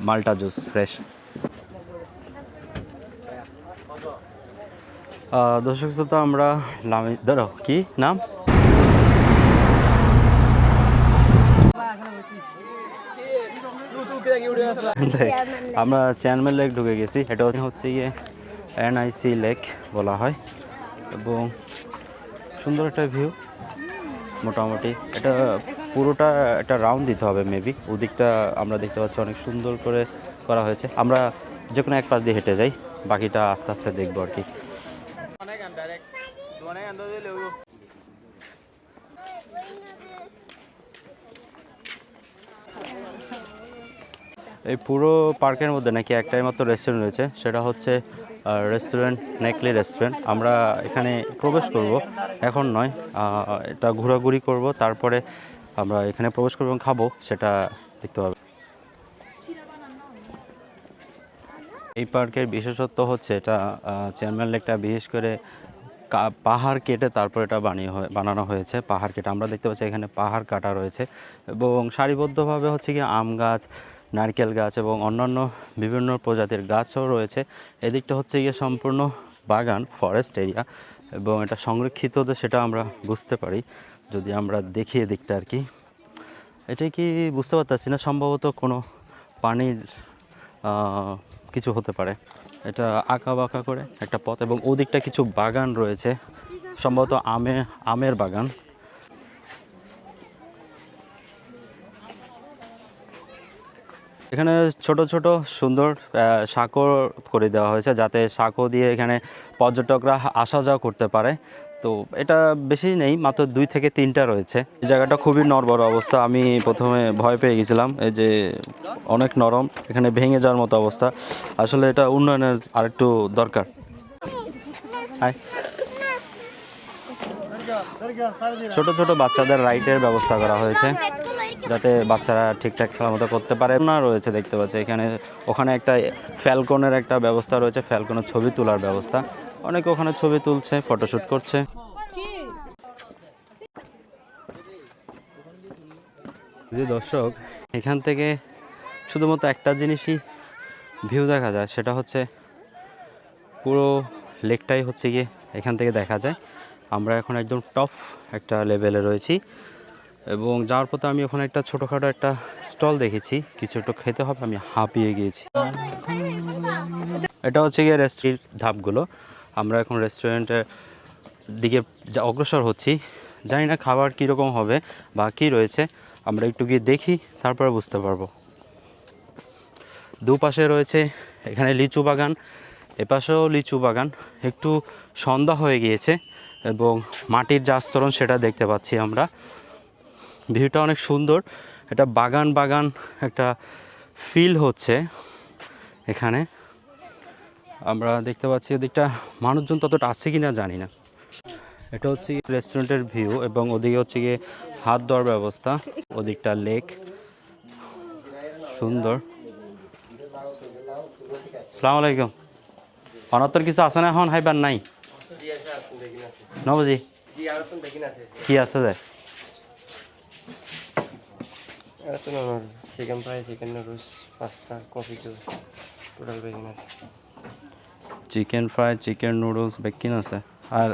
মাল্টা juice fresh. দর্শক শ্রোতা, আমরা ধরো কি নাম, আমরা চেয়ারম্যান লেক ঢুকে গেছি। এটা হচ্ছে গিয়ে এনআইসি লেক বলা হয় এবং সুন্দর একটা ভিউ মোটামুটি। এটা পুরোটা একটা রাউন্ড দিতে হবে মেবি। ওদিকটা আমরা দেখতে পাচ্ছি অনেক সুন্দর করে করা হয়েছে। আমরা যে কোনো এক পাশ দিয়ে হেঁটে যাই, বাকিটা আস্তে আস্তে দেখবো আর কি। এই পুরো পার্কের মধ্যে নাকি একটাই মাত্র রেস্টুরেন্ট রয়েছে, সেটা হচ্ছে রেস্টুরেন্ট নেকলি রেস্টুরেন্ট। আমরা এখানে প্রবেশ করব, এখন নয়, এটা ঘোরাঘুরি করব, তারপরে আমরা এখানে প্রবেশ করব এবং খাবো, সেটা দেখতে হবে। এই পার্কের বিশেষত্ব হচ্ছে এটা চেয়ারম্যান লেকটা বিশেষ করে পাহাড় কেটে তারপর এটা বানানো হয়েছে। পাহাড় কেটে আমরা দেখতে পাচ্ছি এখানে পাহাড় কাটা রয়েছে এবং সারিবদ্ধভাবে হচ্ছে কি আম গাছ, নারকেল গাছ এবং অন্যান্য বিভিন্ন প্রজাতির গাছও রয়েছে। এদিকটা হচ্ছে গিয়ে সম্পূর্ণ বাগান, ফরেস্ট এরিয়া, এবং এটা সংরক্ষিত, সেটা আমরা বুঝতে পারি যদি আমরা দেখি এদিকটা আর কি। এটা কি বুঝতে পারতেছি না, সম্ভবত কোনো পানির কিছু হতে পারে। এটা আঁকা বাঁকা করে একটা পথ এবং ওদিকটা কিছু বাগান রয়েছে, সম্ভবত আমের বাগান। এখানে ছোট ছোট সুন্দর সাঁকো করে দেওয়া হয়েছে, যাতে সাঁকো দিয়ে এখানে পর্যটকরা আসা যাওয়া করতে পারে। তো এটা বেশি নেই, মাত্র 2 থেকে 3টা রয়েছে। এই জায়গাটা খুবই নড়বড় অবস্থা, আমি প্রথমে ভয় পেয়ে গেছিলাম, এই যে অনেক নরম, এখানে ভেঙে যাওয়ার মতো অবস্থা। আসলে এটা উন্নয়নের আরেকটু দরকার। ছোট ছোট বাচ্চাদের রাইডের ব্যবস্থা করা হয়েছে, যাতে বাচ্চারা ঠিকঠাক খেলার মতো করতে পারে না। রয়েছে দেখতে পাচ্ছে এখানে, ওখানে একটা ফ্যালকনের একটা ব্যবস্থা রয়েছে, ফ্যালকনের ছবি তোলার ব্যবস্থা। অনেকে ওখানে ছবি তুলছে, ফটোশ্যুট করছে। যে দর্শক, এখান থেকে শুধুমাত্র একটা জিনিসই ভিউ দেখা যায়, সেটা হচ্ছে পুরো লেকটাই হচ্ছে গিয়ে এখান থেকে দেখা যায়। আমরা এখন একদম টপ একটা লেভেলে রয়েছি এবং যাওয়ার পথে আমি ওখানে একটা ছোটোখাটো একটা স্টল দেখেছি, কিছু একটু খেতে হবে, আমি হাঁপিয়ে গিয়েছি। এটা হচ্ছে গিয়ে রেস্টুরেন্ট ধাপগুলো। আমরা এখন রেস্টুরেন্টের দিকে অগ্রসর হচ্ছি। জানি না খাবার কীরকম হবে বা কী রয়েছে, আমরা একটু গিয়ে দেখি, তারপরে বুঝতে পারবো। দুপাশে রয়েছে এখানে লিচু বাগান, এপাশেও লিচু বাগান। একটু সন্ধ্যা হয়ে গিয়েছে এবং মাটির যে আস্তরণ সেটা দেখতে পাচ্ছি আমরা। ভিউটা অনেক সুন্দর, এটা বাগান বাগান একটা ফিল হচ্ছে এখানে। আমরা দেখতে পাচ্ছি ওদিকটা মানুষজন ততটা আছে কি না জানি না। এটা হচ্ছে রেস্টুরেন্টের ভিউ এবং ওদিকে হচ্ছে গিয়ে হাত ধোয়ার ব্যবস্থা, ওদিকটা লেক সুন্দর। আসসালামু আলাইকুম। অনত্তর কিছু আছে না এখন হাইবার নাই নবজি কি আছে যায়? Chicken fry, chicken noodles, pasta, coffee, total begin আছে। চিকেন ফ্রাই, চিকেন নুডলস বেকিন আছে, আর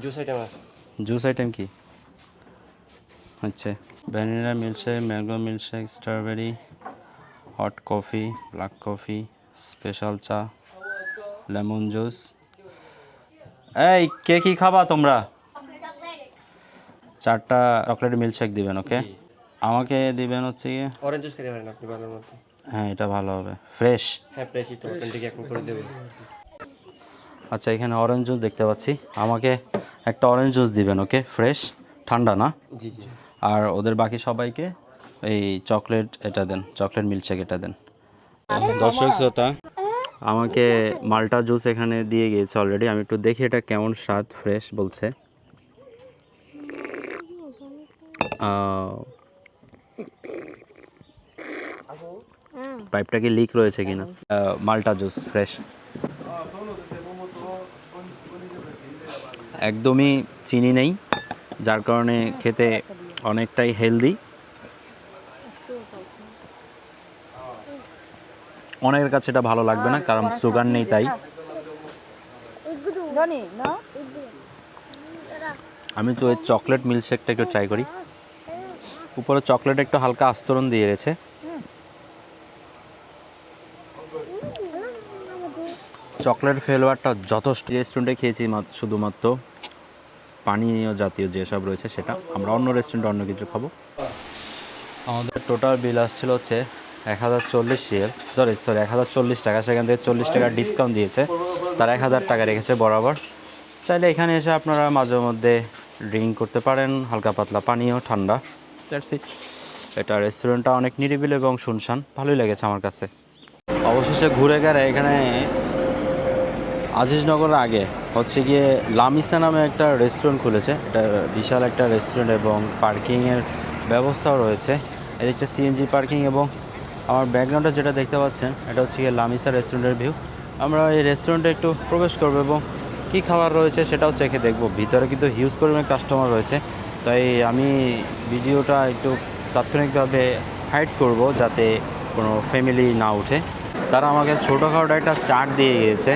জুস আইটেম আছে। জুস আইটেম কি? আচ্ছা, vanilla milkshake, mango milkshake, strawberry, hot coffee, black coffee, special চা, লেমন জুস। এই কে কি খাবা তোমরা? 4টা চকলেট মিল্কশেক দিবেন, ওকে। আমাকে দিবেন হচ্ছে গিয়ে অরেঞ্জ জুস খেতে পারেন আপনি ভালোর মধ্যে। হ্যাঁ, এটা ভালো হবে, ফ্রেশ। হ্যাঁ, ফ্রেশ তো ওখান থেকে এখন করে দেবো। আচ্ছা, এখানে অরেঞ্জ জুস দেখতে পাচ্ছি, আমাকে একটা অরেঞ্জ জুস দিবেন, ওকে, ফ্রেশ, ঠান্ডা না। জি জি। আর ওদের বাকি সবাইকে এই চকলেট এটা দেন, চকলেট মিল্কশেক এটা দেন। দর্শক শ্রোতা, আমাকে মাল্টা জুস এখানে দিয়ে গিয়েছে অলরেডি, আমি একটু দেখি এটা কেমন স্বাদ। ফ্রেশ বলছে। পাইপটা কি লিক রয়েছে কিনা? মাল্টা জুস ফ্রেশ, একদমই চিনি নেই, যার কারণে খেতে অনেকটাই হেলদি। অনেকের কাছে এটা ভালো লাগবে না, কারণ সুগার নেই তাই। আমি তো ওই চকলেট মিল্কশেকটা একটু ট্রাই করি। উপরে চকলেট একটু হালকা আস্তরণ দিয়ে গেছে। চকলেট ফ্লেভারটা যথেষ্ট। রেস্টুরেন্টে খেয়েছি শুধুমাত্র পানীয় জাতীয় যেসব রয়েছে সেটা, আমরা অন্য রেস্টুরেন্টে অন্য কিছু খাবো। আমাদের টোটাল বিল আসছিল হচ্ছে 1040 রিয়াল, সরি 1040 টাকা। সেখান থেকে 40 টাকা ডিসকাউন্ট দিয়েছে, তার 1000 টাকা রেখেছে বরাবর। চাইলে এখানে এসে আপনারা মাঝে মধ্যে ড্রিঙ্ক করতে পারেন, হালকা পাতলা পানীয় ঠান্ডা। That's it. এটা রেস্টুরেন্টটা অনেক নিরিবিলি এবং শুনশান, ভালোই লেগেছে আমার কাছে। অবশেষে ঘুরে গেলে এখানে আজিজনগরের আগে হচ্ছে গিয়ে লামিসা নামে একটা রেস্টুরেন্ট খুলেছে। এটা বিশাল একটা রেস্টুরেন্ট এবং পার্কিংয়ের ব্যবস্থাও রয়েছে। এদিকটা সিএনজি পার্কিং, এবং আমার ব্যাকগ্রাউন্ডে যেটা দেখতে পাচ্ছেন এটা হচ্ছে গিয়ে লামিসা রেস্টুরেন্টের ভিউ। আমরা এই রেস্টুরেন্টে একটু প্রবেশ করবো এবং কী খাবার রয়েছে সেটাও চেখে দেখব। ভিতরে কিন্তু হিউজ পরিমাণে কাস্টমার রয়েছে, তাই আমি ভিডিওটা একটু তাৎক্ষণিকভাবে হাইড করব যাতে কোনো ফ্যামিলি না উঠে। তারা আমাকে ছোটোখাটো একটা চার্ট দিয়ে গিয়েছে।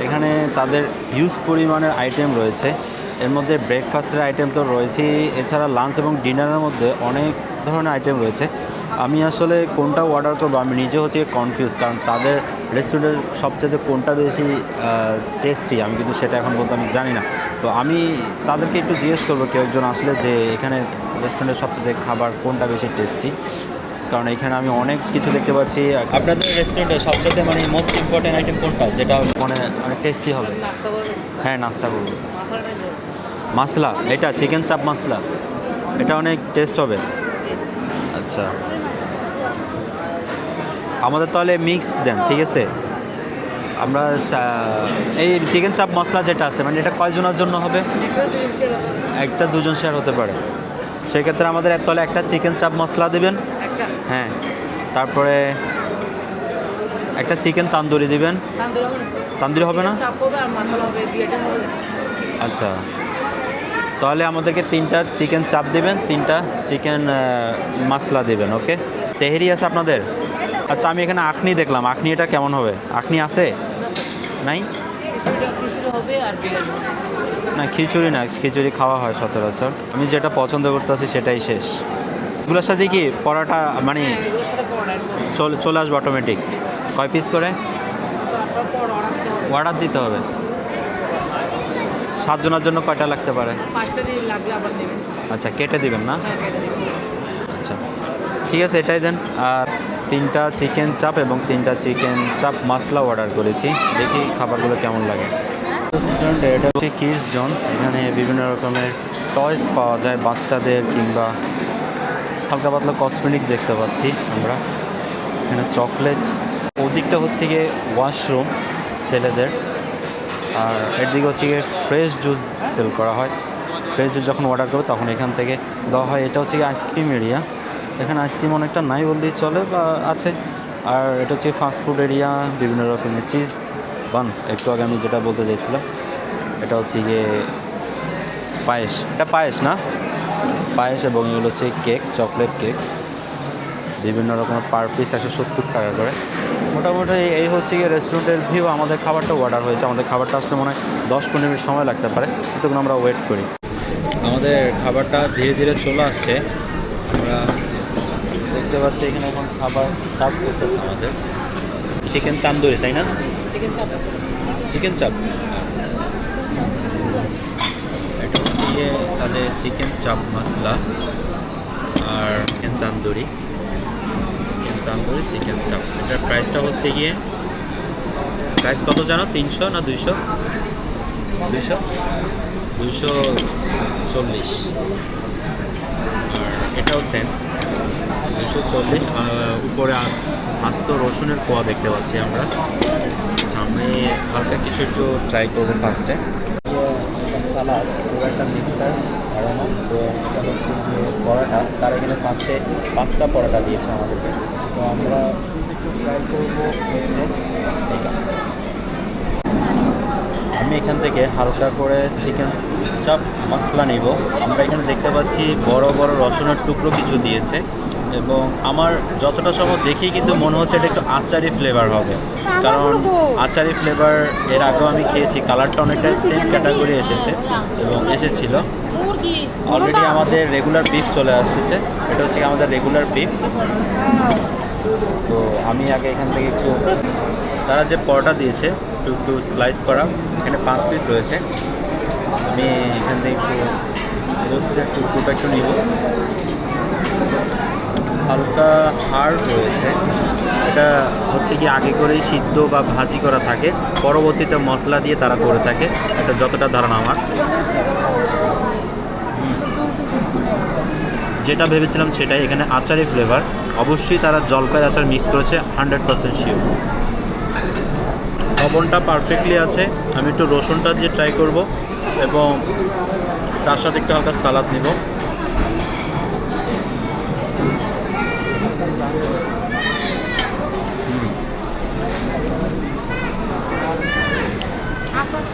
এখানে তাদের হিউজ পরিমাণের আইটেম রয়েছে, এর মধ্যে ব্রেকফাস্টের আইটেম তো রয়েছেই, এছাড়া লাঞ্চ এবং ডিনারের মধ্যে অনেক ধরনের আইটেম রয়েছে। আমি আসলে কোনটা অর্ডার করবো আমি নিজে হচ্ছে কনফিউজ, কারণ তাদের রেস্টুরেন্টের সবচেয়ে কোনটা বেশি টেস্টি আমি কিন্তু সেটা এখন বলতে আমি জানি না। তো আমি তাদেরকে একটু জিজ্ঞেস করবো কেউ একজন আসলে যে এখানে রেস্টুরেন্টের সবচেয়ে খাবার কোনটা বেশি টেস্টি, কারণ এখানে আমি অনেক কিছু দেখতে পাচ্ছি। আপনাদের রেস্টুরেন্টে সবচেয়ে মানে মোস্ট ইম্পর্টেন্ট আইটেম কোনটা যেটা মানে অনেক টেস্টি হবে? হ্যাঁ, নাস্তা করবো। মশলা, এটা চিকেন চাপ মশলা, এটা অনেক টেস্ট হবে। আচ্ছা, আমাদের তাহলে মিক্স দেন, ঠিক আছে? আমরা এই চিকেন চাপ মশলা যেটা আছে মানে এটা কয়জনের জন্য হবে? একটা দুজন শেয়ার হতে পারে। সেক্ষেত্রে আমাদের তাহলে একটা চিকেন চাপ মশলা দেবেন। হ্যাঁ, তারপরে একটা চিকেন তান্দুরি দিবেন। তান্দুরি হবে না? আচ্ছা, তাহলে আমাদেরকে 3টা চিকেন চাপ দিবেন, 3টা চিকেন মশলা দিবেন। ওকে, তেহেরি আছে আপনাদের? আচ্ছা, আমি এখানে আখনি দেখলাম, আখনি এটা কেমন হবে? আখনি আছে? নাই না, খিচুড়ি না, খিচুড়ি খাওয়া হয় সচরাচর। আমি যেটা পছন্দ করতেছি সেটাই শেষ। এগুলোর সাথে কি পরোটা মানে চলে আসবে অটোমেটিক? কয় পিস করে অর্ডার দিতে হবে? 7 জনের জন্য কয়টা লাগতে পারে? আচ্ছা, কেটে দিবেন না? আচ্ছা, ঠিক আছে, এটাই দেন। আর 3টা চিকেন চাপ এবং 3টা চিকেন চাপ মশলা অর্ডার করেছি, দেখি খাবারগুলো কেমন লাগে। রেস্টুরেন্টে এটা হচ্ছে কিডস জোন, এখানে বিভিন্ন রকমের টয়স পাওয়া যায় বাচ্চাদের, কিংবা হালকা পাতলা কসমেটিক্স দেখতে পাচ্ছি আমরা এখানে, চকলেট। ওদিকটা হচ্ছে গিয়ে ওয়াশরুম ছেলেদের, আর এর দিকে হচ্ছে গিয়ে ফ্রেশ জুস সেল করা হয়। ফ্রেশ জুস যখন অর্ডার করবে তখন এখান থেকে দেওয়া হয়। এটা হচ্ছে গিয়ে আইসক্রিম এরিয়া, এখানে আইসক্রিম অনেকটা নাই বললেই চলে বা আছে। আর এটা হচ্ছে ফাস্টফুড এরিয়া, বিভিন্ন রকমের চিজ বান। একটু আগে আমি যেটা বলতে চাইছিলাম এটা হচ্ছে গিয়ে পায়েস, এটা পায়েস না, পায়েস। এবং এগুলো হচ্ছে কেক, চকলেট কেক, বিভিন্ন রকমের পার পিস 170 টাকা করে। মোটামুটি এই হচ্ছে গিয়ে রেস্টুরেন্টের ভিউ। আমাদের খাবারটা অর্ডার হয়েছে, আমাদের খাবারটা আসতে মনে হয় 10-15 মিনিট সময় লাগতে পারে, তখন আমরা ওয়েট করি। আমাদের খাবারটা ধীরে ধীরে চলে আসছে, আমরা দেখতে পাচ্ছি এখানে এখন খাবার সার্ভ করতেছে আমাদের। চিকেন তান্দুরি, তাই না? চিকেন চাপ, চিকেন চাপ। এটা হচ্ছে গিয়ে তাদের চিকেন চাপ মশলা আর চিকেন তান্দুরি, তান্দুরি চিকেন চাপ। এটার প্রাইসটা হচ্ছে গিয়ে, প্রাইস কত জানো? 300 না 200? 240। আর এটাও সেম 240। উপরে আস্ত রসুনের কোয়া দেখতে পাচ্ছি আমরা। আচ্ছা, আমি হালকা কিছু একটু ট্রাই করবো ফার্স্টে। সালাদ, একটা মিক্সার বানানো, তো এটা হচ্ছে যে পরোটা, তার এখানে ফার্স্টে 5টা পরোটা দিয়েছে আমাদেরকে। তো আমরা একটু ট্রাই করবো হচ্ছে এটা। আমি এখান থেকে হালকা করে চিকেন চাপ মশলা নিব। আমরা এখানে দেখতে পাচ্ছি বড় বড় রসুনের টুকরো কিছু দিয়েছে, এবং আমার যতটা সময় দেখি কিন্তু মনে হচ্ছে এটা একটু আচারি ফ্লেভার হবে, কারণ আচারি ফ্লেভার এর আগেও আমি খেয়েছি, কালারটা অনেকটা সেম ক্যাটাগরি এসেছে এবং এসেছিল। অলরেডি আমাদের রেগুলার বিফ চলে আসছে, এটা হচ্ছে আমাদের রেগুলার বিফ। তো আমি আগে এখান থেকে একটু, তারা যে পরোটা দিয়েছে একটু একটু স্লাইস করা, এখানে 5 পিস রয়েছে। আমি এখান থেকে একটু রোস্টের টুকরোটা একটু নিব, হালকা হার্ড রয়েছে। এটা হচ্ছে কি আগে করেই সিদ্ধ বা ভাজি করা থাকে, পরবর্তীতে মশলা দিয়ে তারা করে থাকে, এটা যতটা ধারণা আমার। যেটা ভেবেছিলাম সেটাই, এখানে আচারি ফ্লেভার, অবশ্যই তারা জলপাই আচার মিক্স করেছে, 100% শিওর। লবণটা পারফেক্টলি আছে। আমি একটু রসুনটা দিয়ে ট্রাই করব এবং তার সাথে একটু হালকা সালাদ নিব।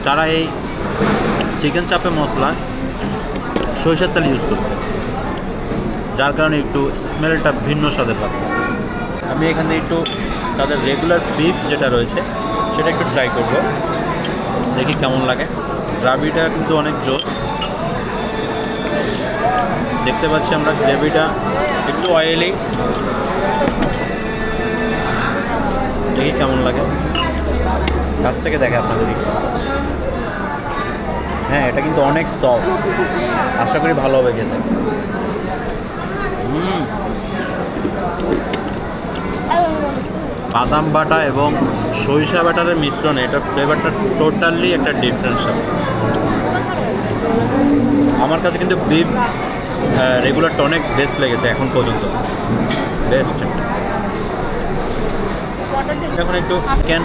তারা এই চিকেন চাপে মশলা সরিষার তেল ইউজ করছে, যার কারণে একটু স্মেলটা ভিন্ন স্বাদের লাগতেছে। আমি এখানে একটু তাদের রেগুলার বিফ যেটা রয়েছে সেটা একটু ট্রাই করব, দেখি কেমন লাগে। গ্রেভিটা কিন্তু অনেক জোস, দেখতে পাচ্ছি আমরা গ্রেভিটা একটু অয়েলি, দেখি কেমন লাগে, কাছ থেকে দেখে আপনাদের। হ্যাঁ, এটা কিন্তু অনেক সফট, আশা করি ভালো হবে খেতে। বাদাম বাটা এবং সরিষা বাটারের মিশ্রণে এটা ফ্লেভারটা টোটালি একটা ডিফারেন্স। আমার কাছে কিন্তু বিফ রেগুলারটা অনেক বেস্ট লেগেছে এখন পর্যন্ত, বেস্ট। এখন একটু চিকেন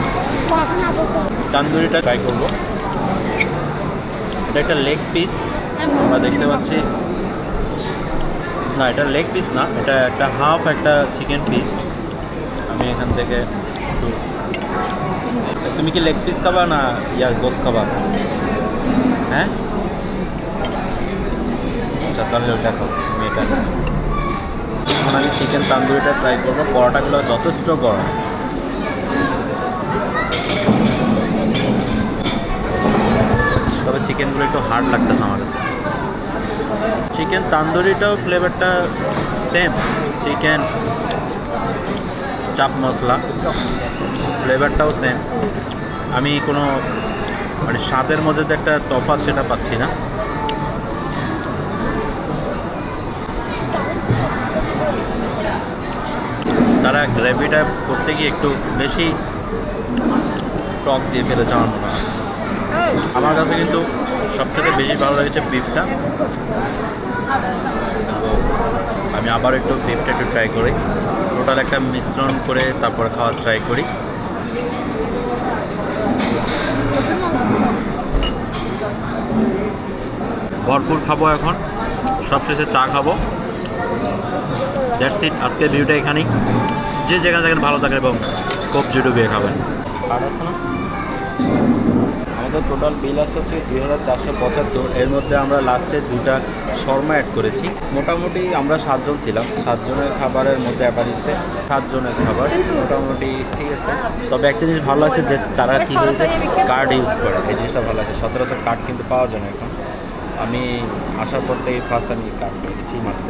তান্দুরিটা ট্রাই করব। এটা একটা লেগ পিস আমরা দেখতে পাচ্ছি, না এটা লেগ পিস না, এটা একটা হাফ একটা চিকেন পিস। আমি এখান থেকে একটু, তুমি কি লেগ পিস খাবা না ইয়ার গোস খাবা? হ্যাঁ, আচ্ছা তাহলে ওটা খাও, আমি এটা। এখন আমি চিকেন তান্দুরিটা ট্রাই করবো। পরোটাগুলো যথেষ্ট গরম, তবে চিকেনগুলো একটু হার্ড লাগতেছে আমার কাছে। চিকেন তান্দুরিটাও ফ্লেভারটা সেম, চিকেন চাপ মশলা ফ্লেভারটাও সেম। আমি কোনো মানে স্বাদের মধ্যে যে একটা তফাৎ সেটা পাচ্ছি না। তারা গ্রেভিটা করতে গিয়ে একটু বেশি টক দিয়ে ফেলেছে আমার মনে হয়। আমার কাছে কিন্তু সবচেয়ে বেশি ভালো লেগেছে বিফটা। তো আমি আবার একটু বিফটা একটু ট্রাই করি, টোটাল একটা মিশ্রণ করে তারপর খাওয়ার ট্রাই করি। ভরপুর খাবো এখন, সবশেষে চা খাবো। দ্যাটস ইট, আজকের ভিডিওটা এখানেই। যে যেখানে থাকেন ভালো থাকেন এবং কবজি ডুবিয়ে খাবেন। আর আছে না, আমাদের টোটাল বিল আসছে হচ্ছে 2475। এর মধ্যে আমরা লাস্টে 2টা শর্মা অ্যাড করেছি। মোটামুটি আমরা 7 জন ছিলাম, 7 জনের খাবারের মধ্যে অ্যাভারেজে 7 জনের খাবার মোটামুটি ঠিক আছে। তবে একটা জিনিস ভালো আছে যে তারা কী হয়েছে কার্ড ইউজ করে, এই জিনিসটা ভালো আছে। সচরাচর কার্ড কিন্তু পাওয়া যায় না এখন। আমি আসার পর থেকে ফার্স্ট আমি কার্ড পেয়েছি মাত্র।